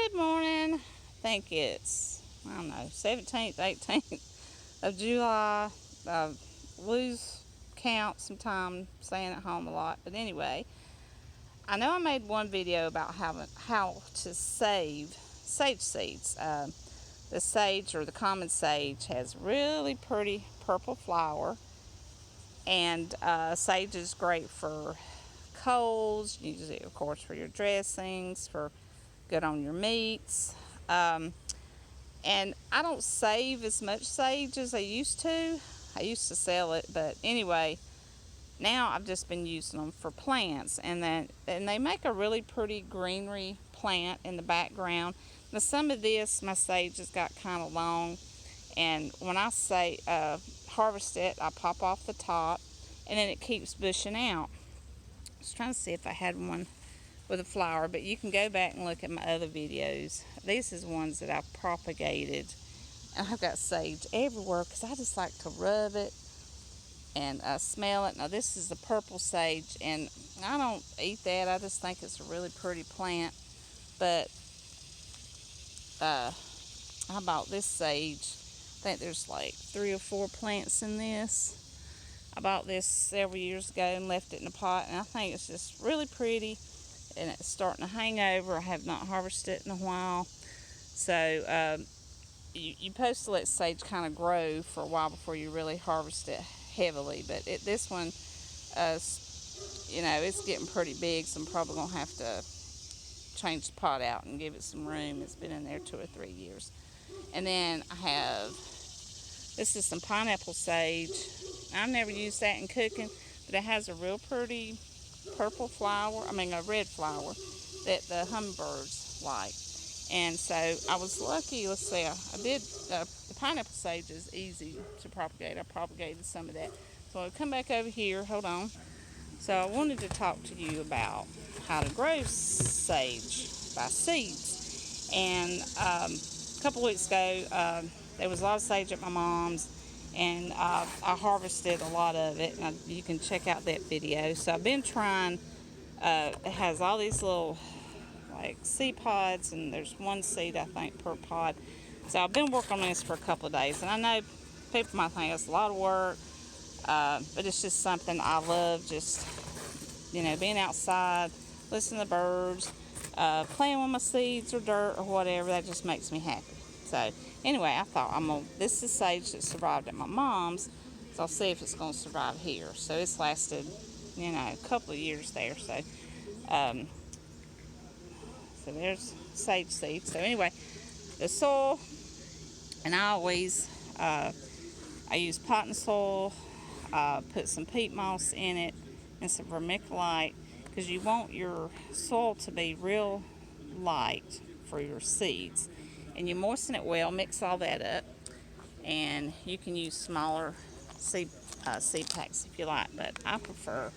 Good morning. I think it's, I don't know, 17th, 18th of July. I lose count sometime, staying at home a lot. But anyway, I know I made one video about how to save sage seeds. The sage, or the common sage, has really pretty purple flower. And sage is great for colds. You use it, of course, for your dressings, for good on your meats. And I don't save as much sage as I used to. I used to sell it, but anyway, now I've just been using them for plants, and they make a really pretty greenery plant in the background. Now some of this, my sage has got kind of long, and when I say harvest it, I pop off the top, and then it keeps bushing out. I was trying to see if I had one with a flower, but you can go back and look at my other videos. These is ones that I've propagated, and I've got sage everywhere because I just like to rub it and smell it. Now this is the purple sage, and I don't eat that. I just think it's a really pretty plant. But I bought this sage. I think there's like 3 or 4 plants in this. I bought this several years ago and left it in a pot, and I think it's just really pretty. And it's starting to hang over. I have not harvested it in a while. So you're supposed to let sage kind of grow for a while before you really harvest it heavily. But this one, it's getting pretty big, so I'm probably going to have to change the pot out and give it some room. It's been in there 2 or 3 years. And then I have, this is some pineapple sage. I've never used that in cooking, but it has a real pretty purple flower, a red flower that the hummingbirds like. And so I was lucky. Let's see, I did, the pineapple sage is easy to propagate. I propagated some of that. So I'll come back over here, hold on. So I wanted to talk to you about how to grow sage by seeds. And a couple weeks ago, there was a lot of sage at my mom's, and I harvested a lot of it, and you can check out that video. So I've been trying, it has all these little like seed pods, and there's 1 seed I think per pod. So I've been working on this for a couple of days, and I know people might think it's a lot of work, but it's just something I love, just being outside, listening to the birds, playing with my seeds or dirt or whatever. That just makes me happy. So anyway, I thought this is sage that survived at my mom's, so I'll see if it's going to survive here. So it's lasted, a couple of years there. So, so there's sage seeds. So anyway, the soil, and I use potting soil, put some peat moss in it and some vermiculite, because you want your soil to be real light for your seeds. And you moisten it well, mix all that up, and you can use smaller seed packs if you like, but I prefer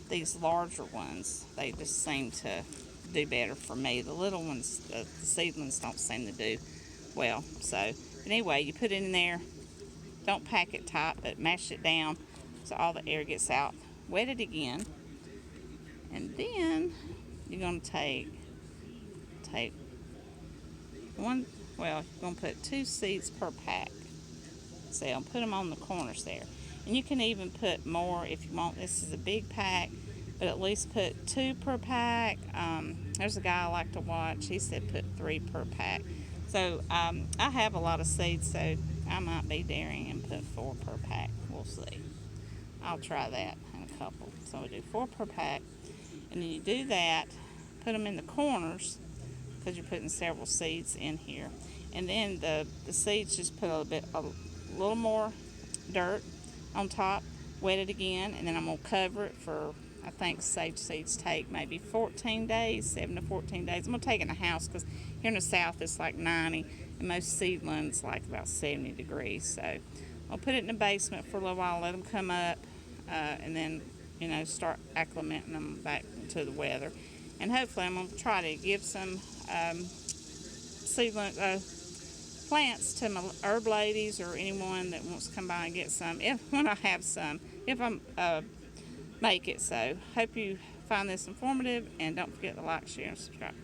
these larger ones. They just seem to do better for me. The little ones, the seedlings, don't seem to do well. So, but anyway, you put it in there. Don't pack it tight, but mash it down so all the air gets out. Wet it again, and then you're going to take one, you're going to put 2 seeds per pack. So I'll put them on the corners there. And you can even put more if you want. This is a big pack, but at least put 2 per pack. There's a guy I like to watch. He said put 3 per pack. So I have a lot of seeds, so I might be daring and put 4 per pack. We'll see. I'll try that in a couple. So we do 4 per pack. And then you do that, put them in the corners, because you're putting several seeds in here. And then the seeds, just put a little more dirt on top, wet it again, and then I'm going to cover it for, I think sage seeds take maybe 14 days, 7 to 14 days. I'm going to take it in the house, because here in the south it's like 90, and most seedlings like about 70 degrees. So I'll put it in the basement for a little while, let them come up, and then start acclimating them back to the weather. And hopefully I'm going to try to give some seedling plants to my herb ladies or anyone that wants to come by and get some, when I have some, if I make it. So hope you find this informative, and don't forget to like, share, and subscribe.